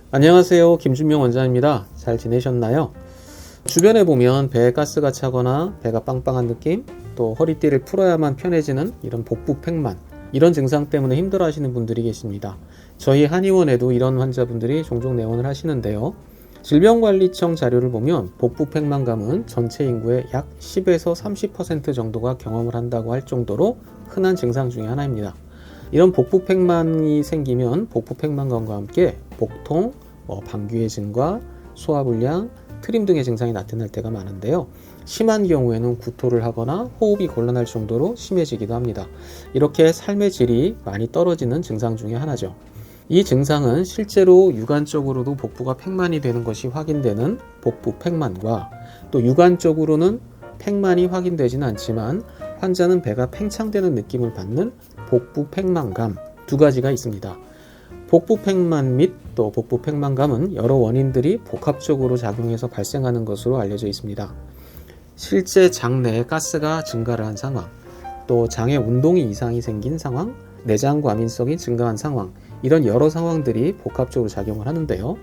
안녕하세요. 김준명 원장입니다. 잘 지내셨나요? 주변에 보면 배에 가스가 차거나 배가 빵빵한 느낌, 또 허리띠를 풀어야만 편해지는 이런 복부 팽만, 이런 증상 때문에 힘들어 하시는 분들이 계십니다. 저희 한의원에도 이런 환자분들이 종종 내원을 하시는데요. 질병관리청 자료를 보면 복부 팽만감은 전체 인구의 약 10에서 30% 정도가 경험을 한다고 할 정도로 흔한 증상 중에 하나입니다. 이런 복부 팽만이 생기면 복부 팽만감과 함께 복통, 방귀의 증가, 소화불량, 트림 등의 증상이 나타날 때가 많은데요. 심한 경우에는 구토를 하거나 호흡이 곤란할 정도로 심해지기도 합니다. 이렇게 삶의 질이 많이 떨어지는 증상 중에 하나죠. 이 증상은 실제로 육안적으로도 복부가 팽만이 되는 것이 확인되는 복부 팽만과 또 육안적으로는 팽만이 확인되지는 않지만 환자는 배가 팽창되는 느낌을 받는 복부 팽만감 두 가지가 있습니다. 복부 팽만 및 또 복부 팽만감은 여러 원인들이 복합적으로 작용해서 발생하는 것으로 알려져 있습니다. 실제 장 내에 가스가 증가를 한 상황, 또 장의 운동이 이상이 생긴 상황, 내장 과민성이 증가한 상황, 이런 여러 상황들이 복합적으로 작용을 하는데요.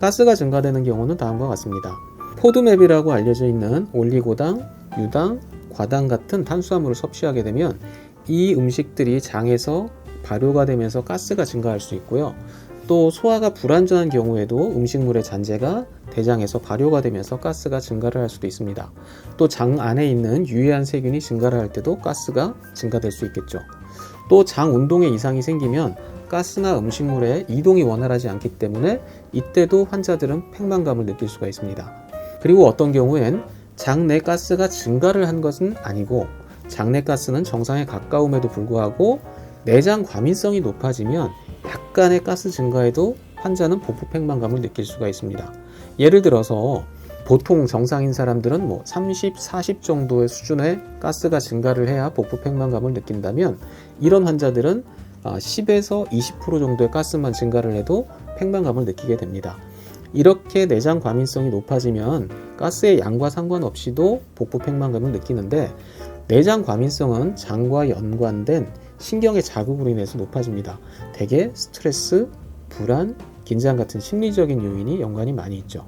가스가 증가되는 경우는 다음과 같습니다. 포드맵이라고 알려져 있는 올리고당, 유당, 과당 같은 탄수화물을 섭취하게 되면 이 음식들이 장에서 발효가 되면서 가스가 증가할 수 있고요. 또 소화가 불안정한 경우에도 음식물의 잔재가 대장에서 발효가 되면서 가스가 증가를 할 수도 있습니다. 또 장 안에 있는 유해한 세균이 증가를 할 때도 가스가 증가될 수 있겠죠. 또 장 운동에 이상이 생기면 가스나 음식물의 이동이 원활하지 않기 때문에 이때도 환자들은 팽만감을 느낄 수가 있습니다. 그리고 어떤 경우엔 장내 가스가 증가를 한 것은 아니고 장내 가스는 정상에 가까움에도 불구하고 내장 과민성이 높아지면 약간의 가스 증가에도 환자는 복부 팽만감을 느낄 수가 있습니다. 예를 들어서 보통 정상인 사람들은 30, 40 정도의 수준의 가스가 증가를 해야 복부 팽만감을 느낀다면 이런 환자들은 10에서 20% 정도의 가스만 증가를 해도 팽만감을 느끼게 됩니다. 이렇게 내장 과민성이 높아지면 가스의 양과 상관없이도 복부 팽만감을 느끼는데 내장 과민성은 장과 연관된 신경의 자극으로 인해서 높아집니다. 대개 스트레스, 불안, 긴장 같은 심리적인 요인이 연관이 많이 있죠.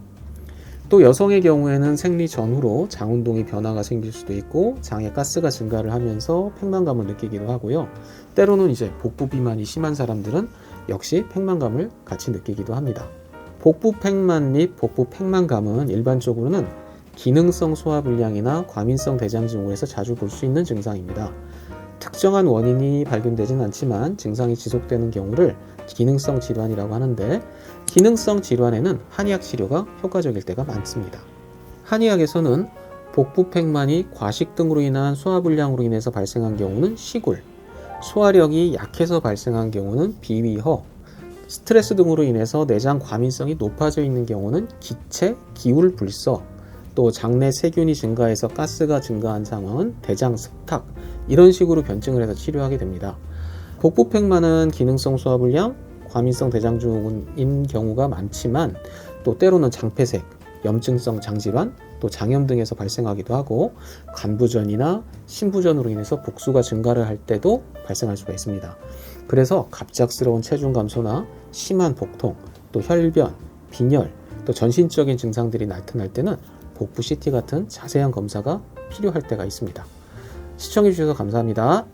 또 여성의 경우에는 생리 전후로 장 운동이 변화가 생길 수도 있고 장에 가스가 증가를 하면서 팽만감을 느끼기도 하고요. 때로는 복부 비만이 심한 사람들은 역시 팽만감을 같이 느끼기도 합니다. 복부 팽만 및 복부 팽만감은 일반적으로는 기능성 소화불량이나 과민성 대장증후에서 자주 볼 수 있는 증상입니다. 특정한 원인이 발견되진 않지만 증상이 지속되는 경우를 기능성 질환이라고 하는데 기능성 질환에는 한의학 치료가 효과적일 때가 많습니다. 한의학에서는 복부 팽만이 과식 등으로 인한 소화불량으로 인해서 발생한 경우는 시굴, 소화력이 약해서 발생한 경우는 비위허, 스트레스 등으로 인해서 내장 과민성이 높아져 있는 경우는 기체, 기울불서, 또 장내 세균이 증가해서 가스가 증가한 상황은 대장 습탁, 이런 식으로 변증을 해서 치료하게 됩니다. 복부 팽만은 기능성 소화불량, 과민성 대장증후군인 경우가 많지만 또 때로는 장폐색, 염증성 장질환, 또 장염 등에서 발생하기도 하고 간부전이나 신부전으로 인해서 복수가 증가를 할 때도 발생할 수가 있습니다. 그래서 갑작스러운 체중 감소나 심한 복통, 또 혈변, 빈혈, 또 전신적인 증상들이 나타날 때는 복부 CT 같은 자세한 검사가 필요할 때가 있습니다. 시청해주셔서 감사합니다.